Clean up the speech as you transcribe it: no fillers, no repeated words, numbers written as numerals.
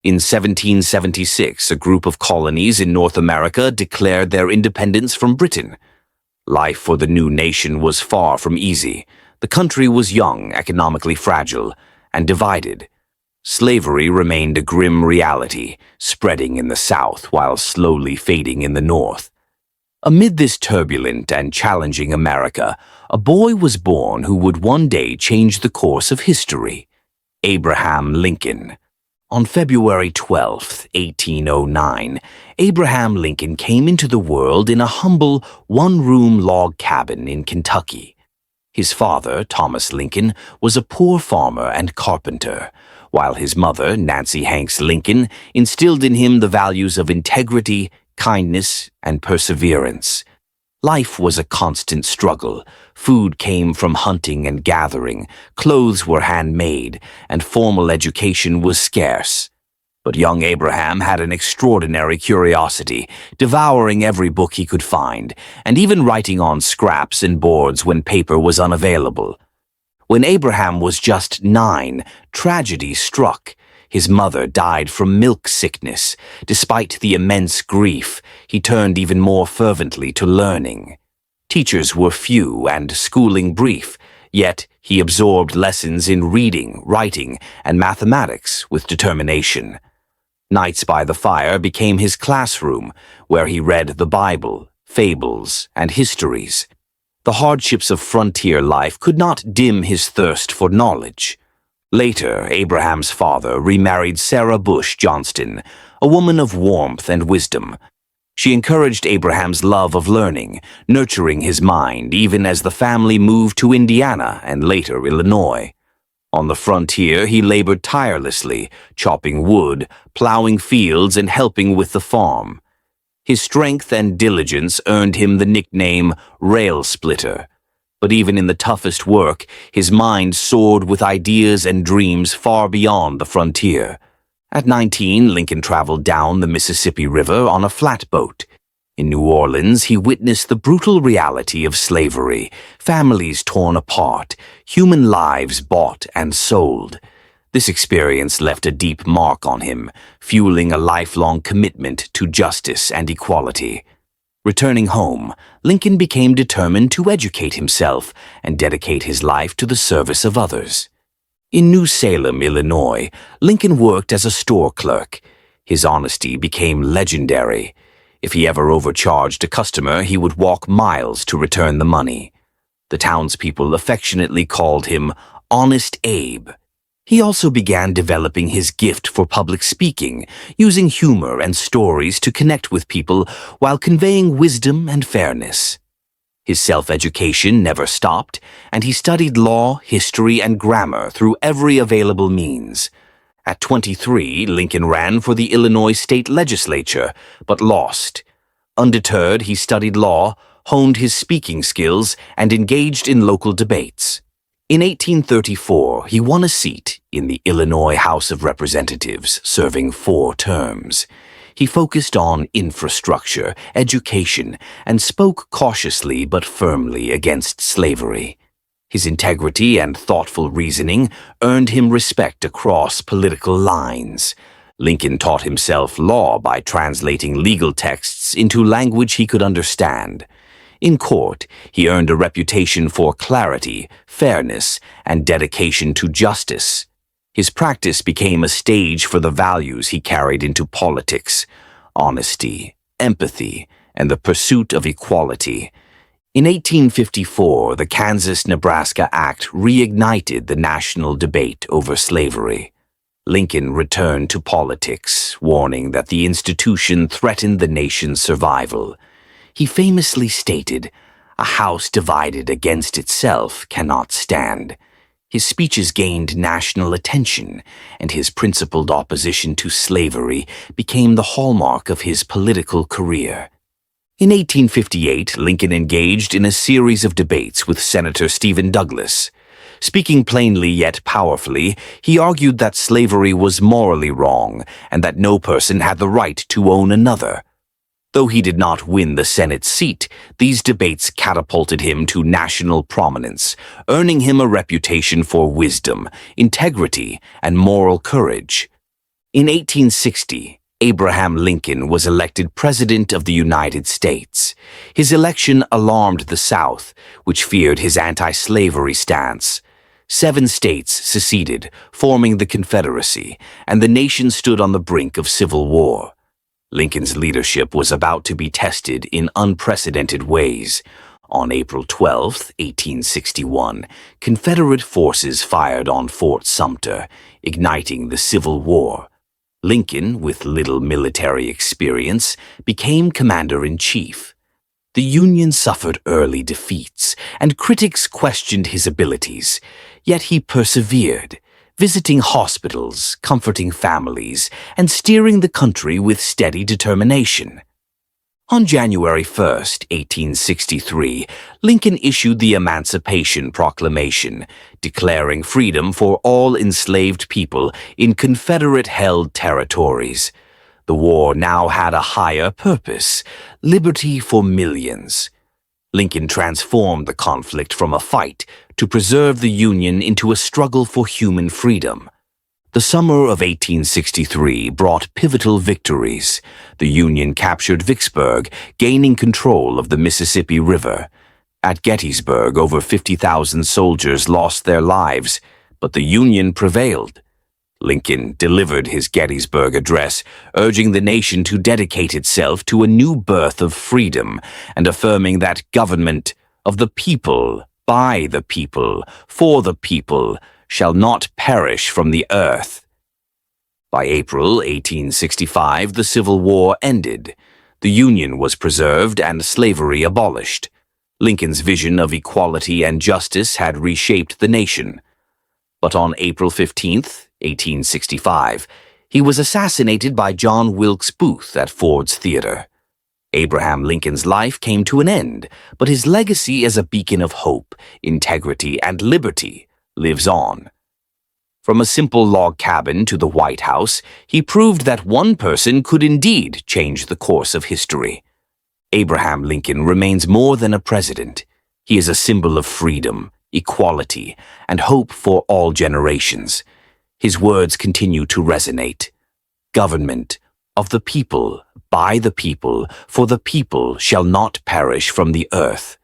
In 1776, a group of colonies in North America declared their independence from Britain. Life for the new nation was far from easy. The country was young, economically fragile, and divided. Slavery remained a grim reality, spreading in the South while slowly fading in the North. Amid this turbulent and challenging America, a boy was born who would one day change the course of history: Abraham Lincoln. On February 12, 1809, Abraham Lincoln came into the world in a humble one-room log cabin in Kentucky. His father, Thomas Lincoln, was a poor farmer and carpenter, while his mother, Nancy Hanks Lincoln, instilled in him the values of integrity, kindness, and perseverance. Life was a constant struggle. Food came from hunting and gathering, clothes were handmade, and formal education was scarce. But young Abraham had an extraordinary curiosity, devouring every book he could find, and even writing on scraps and boards when paper was unavailable. When Abraham was just 9, tragedy struck. His mother died from milk sickness. Despite the immense grief, he turned even more fervently to learning. Teachers were few and schooling brief, yet he absorbed lessons in reading, writing, and mathematics with determination. Nights by the fire became his classroom, where he read the Bible, fables, and histories. The hardships of frontier life could not dim his thirst for knowledge. Later, Abraham's father remarried Sarah Bush Johnston, a woman of warmth and wisdom. She encouraged Abraham's love of learning, nurturing his mind even as the family moved to Indiana and later Illinois. On the frontier, he labored tirelessly, chopping wood, plowing fields, and helping with the farm. His strength and diligence earned him the nickname Rail Splitter. But even in the toughest work, his mind soared with ideas and dreams far beyond the frontier. At 19, Lincoln traveled down the Mississippi River on a flatboat. In New Orleans, he witnessed the brutal reality of slavery, families torn apart, human lives bought and sold. This experience left a deep mark on him, fueling a lifelong commitment to justice and equality. Returning home, Lincoln became determined to educate himself and dedicate his life to the service of others. In New Salem, Illinois, Lincoln worked as a store clerk. His honesty became legendary. If he ever overcharged a customer, he would walk miles to return the money. The townspeople affectionately called him Honest Abe. He also began developing his gift for public speaking, using humor and stories to connect with people while conveying wisdom and fairness. His self-education never stopped, and he studied law, history, and grammar through every available means. At 23, Lincoln ran for the Illinois state legislature, but lost. Undeterred, he studied law, honed his speaking skills, and engaged in local debates. In 1834, he won a seat in the Illinois House of Representatives, serving 4 terms. He focused on infrastructure, education, and spoke cautiously but firmly against slavery. His integrity and thoughtful reasoning earned him respect across political lines. Lincoln taught himself law by translating legal texts into language he could understand. In court, he earned a reputation for clarity, fairness, and dedication to justice. His practice became a stage for the values he carried into politics: honesty, empathy, and the pursuit of equality. In 1854, the Kansas-Nebraska Act reignited the national debate over slavery. Lincoln returned to politics, warning that the institution threatened the nation's survival. He famously stated, "A house divided against itself cannot stand." His speeches gained national attention, and his principled opposition to slavery became the hallmark of his political career. In 1858, Lincoln engaged in a series of debates with Senator Stephen Douglas. Speaking plainly yet powerfully, he argued that slavery was morally wrong and that no person had the right to own another. Though he did not win the Senate seat, these debates catapulted him to national prominence, earning him a reputation for wisdom, integrity, and moral courage. In 1860, Abraham Lincoln was elected President of the United States. His election alarmed the South, which feared his anti-slavery stance. 7 states seceded, forming the Confederacy, and the nation stood on the brink of civil war. Lincoln's leadership was about to be tested in unprecedented ways. On April 12, 1861, Confederate forces fired on Fort Sumter, igniting the Civil War. Lincoln, with little military experience, became commander-in-chief. The Union suffered early defeats, and critics questioned his abilities, yet he persevered, visiting hospitals, comforting families, and steering the country with steady determination. On January 1, 1863, Lincoln issued the Emancipation Proclamation, declaring freedom for all enslaved people in Confederate-held territories. The war now had a higher purpose: liberty for millions. Lincoln transformed the conflict from a fight to preserve the Union into a struggle for human freedom. The summer of 1863 brought pivotal victories. The Union captured Vicksburg, gaining control of the Mississippi River. At Gettysburg, over 50,000 soldiers lost their lives, but the Union prevailed. Lincoln delivered his Gettysburg Address, urging the nation to dedicate itself to a new birth of freedom and affirming that government of the people, by the people, for the people, shall not perish from the earth. By April 1865, the Civil War ended. The Union was preserved and slavery abolished. Lincoln's vision of equality and justice had reshaped the nation. But on April 15, 1865, he was assassinated by John Wilkes Booth at Ford's Theater. Abraham Lincoln's life came to an end, but his legacy as a beacon of hope, integrity, and liberty lives on. From a simple log cabin to the White House, he proved that one person could indeed change the course of history. Abraham Lincoln remains more than a president. He is a symbol of freedom, equality, and hope for all generations. His words continue to resonate. Government of the people, by the people, for the people shall not perish from the earth.